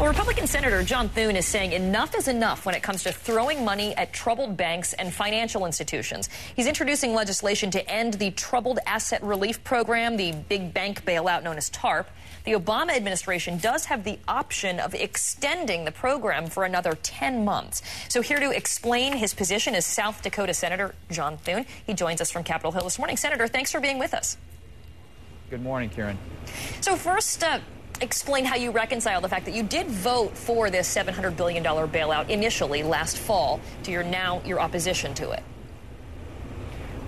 Well, Republican Senator John Thune is saying enough is enough when it comes to throwing money at troubled banks and financial institutions. He's introducing legislation to end the Troubled Asset Relief Program, the big bank bailout known as TARP. The Obama administration does have the option of extending the program for another 10 months. So here to explain his position is South Dakota Senator John Thune. He joins us from Capitol Hill this morning. Senator, thanks for being with us. Good morning, Karen. So first, explain how you reconcile the fact that you did vote for this $700 billion bailout initially last fall to your opposition to it.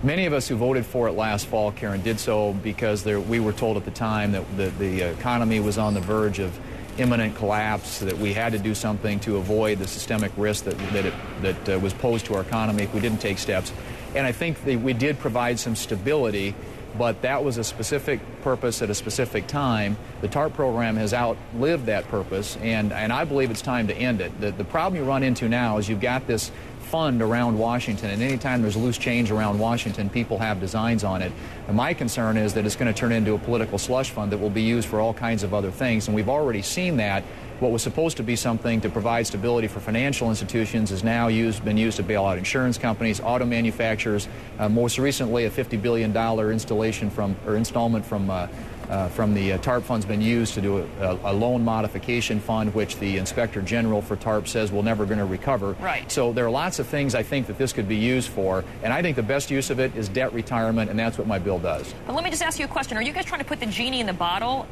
Many of us who voted for it last fall, Karen, did so because we were told at the time that the economy was on the verge of imminent collapse, that we had to do something to avoid the systemic risk that was posed to our economy if we didn't take steps. And I think that we did provide some stability, but that was a specific purpose at a specific time. The TARP program has outlived that purpose, and I believe it's time to end it. The problem you run into now is you've got this fund around Washington, and anytime there's loose change around Washington, people have designs on it. And my concern is that it's going to turn into a political slush fund that will be used for all kinds of other things, and we've already seen that. What was supposed to be something to provide stability for financial institutions is now been used to bail out insurance companies, auto manufacturers. Most recently, a $50 billion installment from the TARP fund's been used to do a loan modification fund, which the Inspector General for TARP says we're never going to recover. Right. So there are lots of things I think that this could be used for, and I think the best use of it is debt retirement, and that's what my bill does. But let me just ask you a question. Are you guys trying to put the genie in the bottle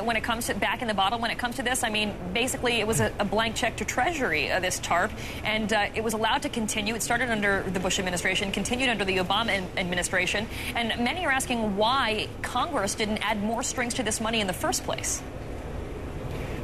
when it comes to back in the bottle when it comes to this? I mean, basically it was a blank check to Treasury, this TARP, and it was allowed to continue. It started under the Bush administration, continued under the Obama administration, and many are asking why Congress didn't add more strings to this money in the first place.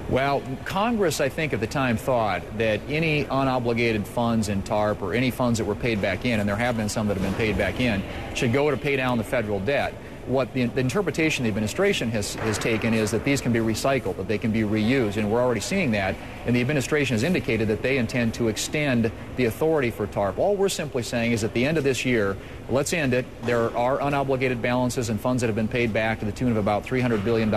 Well, Congress, I think, at the time thought that any unobligated funds in TARP or any funds that were paid back in, and there have been some that have been paid back in, should go to pay down the federal debt. What the interpretation the administration has taken is that these can be recycled, that they can be reused, and we're already seeing that. And the administration has indicated that they intend to extend the authority for TARP. All we're simply saying is at the end of this year, let's end it. There are unobligated balances and funds that have been paid back to the tune of about $300 billion,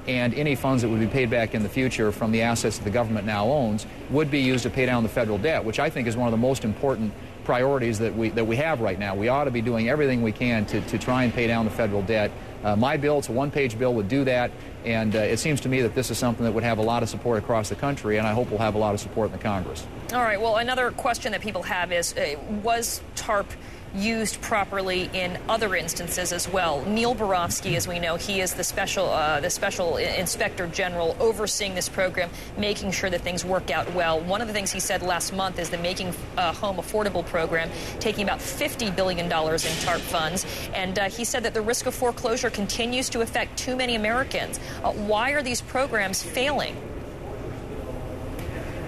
and any funds that would be paid back in the future from the assets that the government now owns would be used to pay down the federal debt, which I think is one of the most important priorities that we have right now. We ought to be doing everything we can to try and pay down the federal debt. My bill, it's a one-page bill, would do that, and it seems to me that this is something that would have a lot of support across the country, and I hope we'll have a lot of support in the Congress. All right, well, another question that people have is, was TARP used properly in other instances as well? Neil Barofsky, as we know, he is the special Inspector General overseeing this program, making sure that things work out well. One of the things he said last month is the Making Home Affordable program, taking about $50 billion in TARP funds, and he said that the risk of foreclosure continues to affect too many Americans. Why are these programs failing?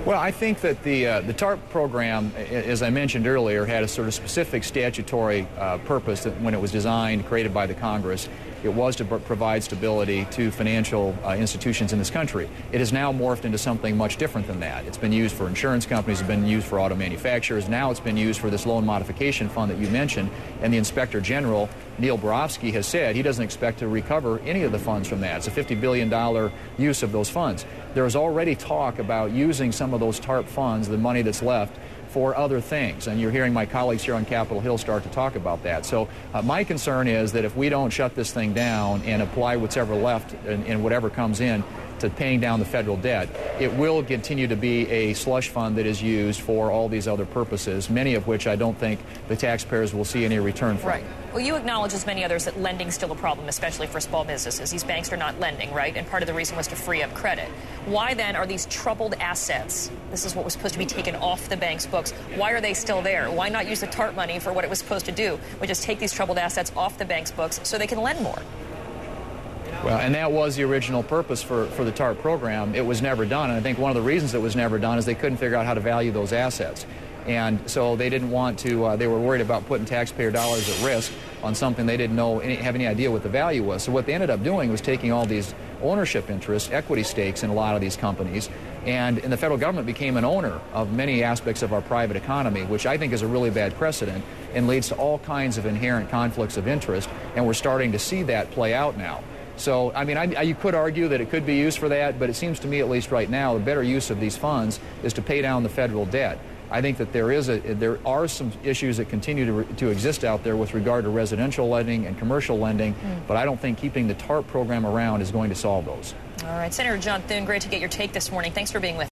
Well, I think that the TARP program, as I mentioned earlier, had a sort of specific statutory purpose that when it was designed, created by the Congress. It was to provide stability to financial institutions in this country. It has now morphed into something much different than that. It's been used for insurance companies, it's been used for auto manufacturers, now it's been used for this loan modification fund that you mentioned, and the Inspector General, Neil Barofsky, has said he doesn't expect to recover any of the funds from that. It's a $50 billion use of those funds. There is already talk about using some of those TARP funds, the money that's left, for other things, and you're hearing my colleagues here on Capitol Hill start to talk about that. So my concern is that if we don't shut this thing down and apply what's ever left and whatever comes in to paying down the federal debt, it will continue to be a slush fund that is used for all these other purposes, many of which I don't think the taxpayers will see any return from. Right. Well, you acknowledge, as many others, that lending's still a problem, especially for small businesses. These banks are not lending, right? And part of the reason was to free up credit. Why then are these troubled assets, this is what was supposed to be taken off the bank's books, why are they still there? Why not use the TARP money for what it was supposed to do, which is take these troubled assets off the bank's books so they can lend more? Well, and that was the original purpose for the TARP program. It was never done, and I think one of the reasons it was never done is they couldn't figure out how to value those assets. And so they didn't want to, they were worried about putting taxpayer dollars at risk on something they didn't have any idea what the value was. So what they ended up doing was taking all these ownership interests, equity stakes in a lot of these companies, and the federal government became an owner of many aspects of our private economy, which I think is a really bad precedent and leads to all kinds of inherent conflicts of interest, and we're starting to see that play out now. So, I mean, you could argue that it could be used for that, but it seems to me, at least right now, the better use of these funds is to pay down the federal debt. I think that there are some issues that continue to exist out there with regard to residential lending and commercial lending, but I don't think keeping the TARP program around is going to solve those. All right, Senator John Thune, great to get your take this morning. Thanks for being with us.